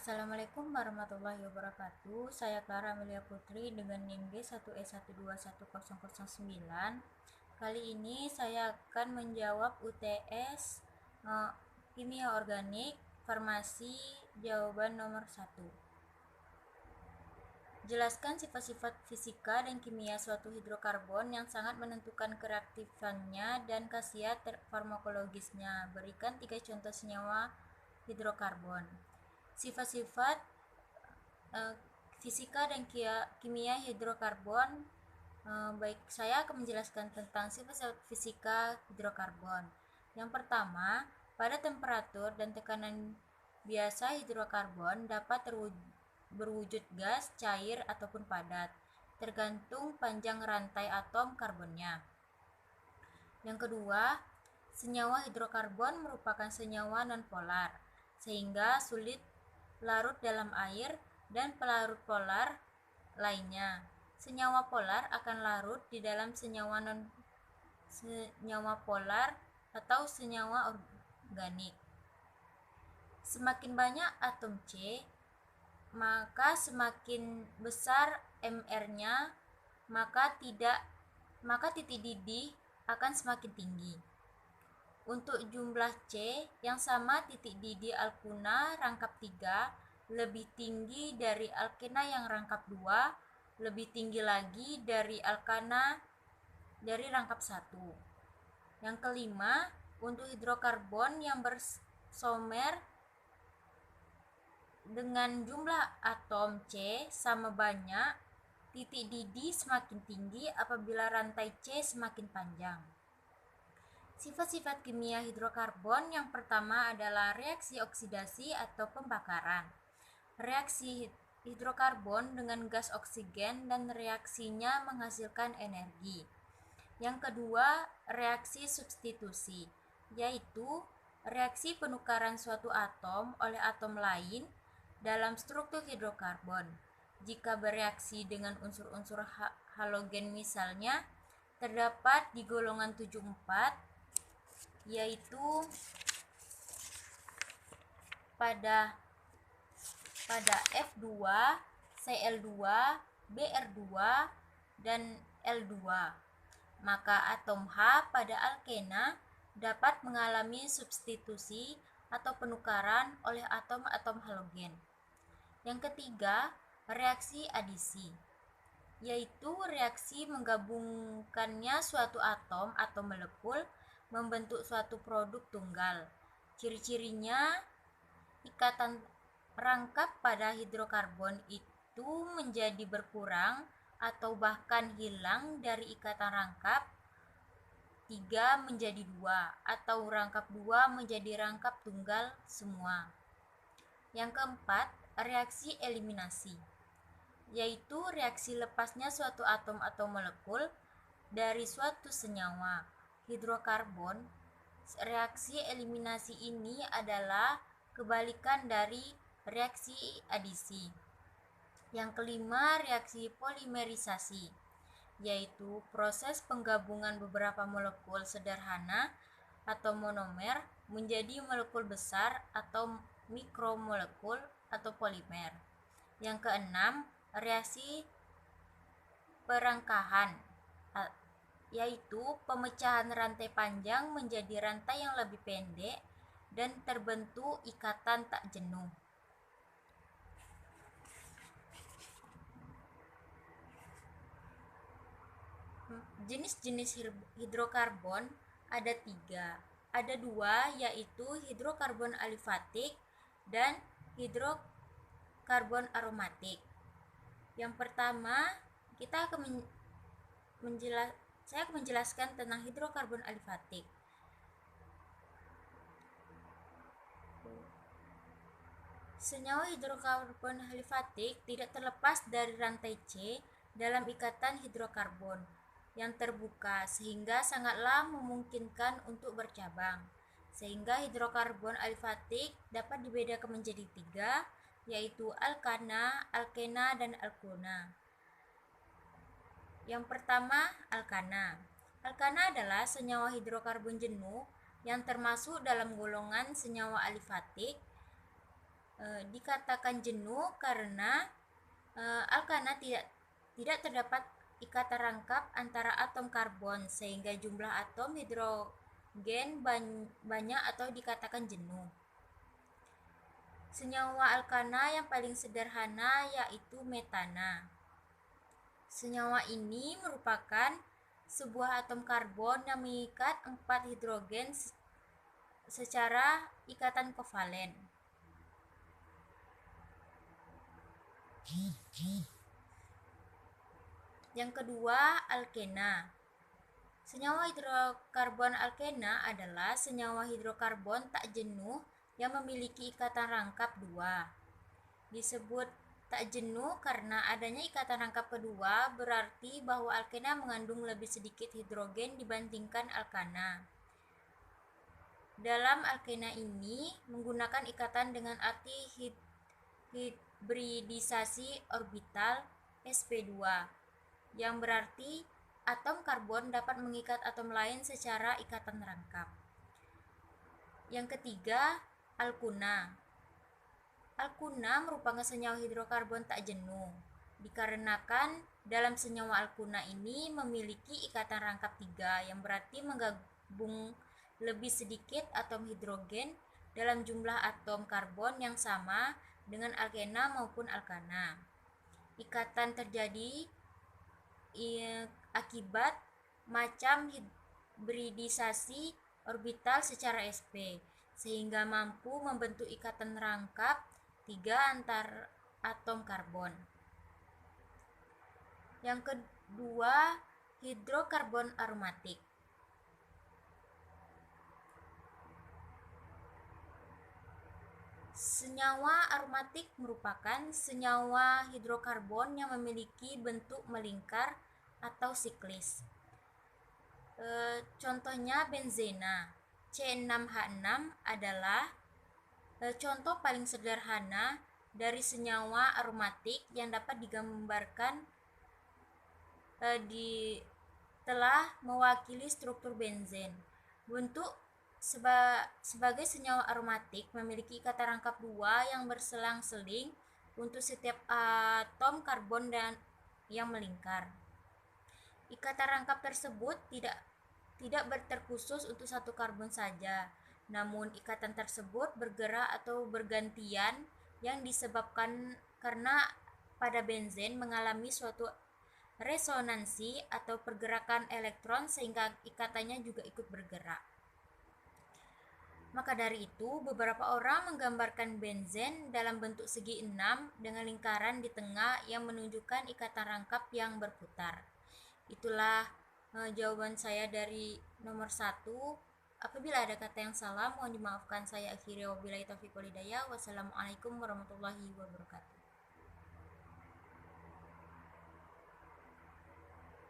Assalamualaikum warahmatullahi wabarakatuh. Saya Clara Amelia Putri dengan NIM D1E121009. Kali ini saya akan menjawab UTS Kimia Organik Farmasi jawaban nomor 1. Jelaskan sifat-sifat fisika dan kimia suatu hidrokarbon yang sangat menentukan kereaktifannya dan khasiat farmakologisnya. Berikan 3 contoh senyawa hidrokarbon. Sifat-sifat fisika dan kimia hidrokarbon. Baik, saya akan menjelaskan tentang sifat-sifat fisika hidrokarbon. Yang pertama, pada temperatur dan tekanan biasa hidrokarbon dapat berwujud gas, cair, ataupun padat, tergantung panjang rantai atom karbonnya. Yang kedua, senyawa hidrokarbon merupakan senyawa nonpolar, sehingga sulit larut dalam air dan pelarut polar lainnya. Senyawa polar akan larut di dalam senyawa polar atau senyawa organik. Semakin banyak atom C, maka semakin besar MR-nya, maka titik didih akan semakin tinggi. Untuk jumlah C yang sama, titik didih alkuna rangkap 3 lebih tinggi dari alkena yang rangkap 2, lebih tinggi lagi dari alkana dari rangkap 1. Yang kelima, untuk hidrokarbon yang bersomer dengan jumlah atom C sama banyak, titik didih semakin tinggi apabila rantai C semakin panjang. Sifat-sifat kimia hidrokarbon yang pertama adalah reaksi oksidasi atau pembakaran. Reaksi hidrokarbon dengan gas oksigen dan reaksinya menghasilkan energi. Yang kedua, reaksi substitusi, yaitu reaksi penukaran suatu atom oleh atom lain dalam struktur hidrokarbon. Jika bereaksi dengan unsur-unsur halogen misalnya, terdapat di golongan 74, yaitu pada F2, Cl2, Br2, dan L2. Maka atom H pada alkena dapat mengalami substitusi atau penukaran oleh atom-atom halogen. Yang ketiga, reaksi adisi, yaitu reaksi menggabungkannya suatu atom atau molekul membentuk suatu produk tunggal. Ciri-cirinya, ikatan rangkap pada hidrokarbon itu menjadi berkurang atau bahkan hilang dari ikatan rangkap 3 menjadi 2 atau rangkap 2 menjadi rangkap tunggal semua. Yang keempat, reaksi eliminasi, yaitu reaksi lepasnya suatu atom atau molekul dari suatu senyawa hidrokarbon. Reaksi eliminasi ini adalah kebalikan dari reaksi adisi. Yang kelima, reaksi polimerisasi, yaitu proses penggabungan beberapa molekul sederhana atau monomer menjadi molekul besar atau mikromolekul atau polimer. Yang keenam, reaksi perangkahan, yaitu pemecahan rantai panjang menjadi rantai yang lebih pendek dan terbentuk ikatan tak jenuh. Jenis-jenis hidrokarbon ada 3. Ada 2, yaitu hidrokarbon alifatik dan hidrokarbon aromatik. Yang pertama, saya akan menjelaskan tentang hidrokarbon alifatik. Senyawa hidrokarbon alifatik tidak terlepas dari rantai C dalam ikatan hidrokarbon yang terbuka, sehingga sangatlah memungkinkan untuk bercabang. Sehingga hidrokarbon alifatik dapat dibedakan menjadi 3, yaitu alkana, alkena, dan alkona. Yang pertama, alkana. Alkana adalah senyawa hidrokarbon jenuh yang termasuk dalam golongan senyawa alifatik. dikatakan jenuh karena alkana tidak terdapat ikatan rangkap antara atom karbon sehingga jumlah atom hidrogen banyak atau dikatakan jenuh. Senyawa alkana yang paling sederhana yaitu metana. Senyawa ini merupakan sebuah atom karbon yang mengikat 4 hidrogen secara ikatan kovalen. Yang kedua, alkena. Senyawa hidrokarbon alkena adalah senyawa hidrokarbon tak jenuh yang memiliki ikatan rangkap 2. Disebut tak jenuh karena adanya ikatan rangkap kedua, berarti bahwa alkena mengandung lebih sedikit hidrogen dibandingkan alkana. Dalam alkena ini menggunakan ikatan dengan arti hibridisasi orbital sp2, yang berarti atom karbon dapat mengikat atom lain secara ikatan rangkap. Yang ketiga, alkuna. Alkuna merupakan senyawa hidrokarbon tak jenuh, dikarenakan dalam senyawa alkuna ini memiliki ikatan rangkap 3, yang berarti menggabung lebih sedikit atom hidrogen dalam jumlah atom karbon yang sama dengan alkena maupun alkana. Ikatan terjadi akibat macam hibridisasi orbital secara sp, sehingga mampu membentuk ikatan rangkap 3 antar atom karbon. Yang kedua, hidrokarbon aromatik. Senyawa aromatik merupakan senyawa hidrokarbon yang memiliki bentuk melingkar atau siklis. Contohnya benzena. C6H6 adalah contoh paling sederhana dari senyawa aromatik yang dapat digambarkan telah mewakili struktur benzen. Bentuk sebagai senyawa aromatik memiliki ikatan rangkap 2 yang berselang-seling untuk setiap atom karbon yang melingkar. Ikatan rangkap tersebut tidak terkhusus untuk satu karbon saja, namun ikatan tersebut bergerak atau bergantian yang disebabkan karena pada benzen mengalami suatu resonansi atau pergerakan elektron sehingga ikatannya juga ikut bergerak. Maka dari itu, beberapa orang menggambarkan benzen dalam bentuk segi 6 dengan lingkaran di tengah yang menunjukkan ikatan rangkap yang berputar. Itulah jawaban saya dari nomor 1. Apabila ada kata yang salah, mohon dimaafkan. Saya akhiri, wabillahi taufiq wal hidayah. Wassalamualaikum warahmatullahi wabarakatuh.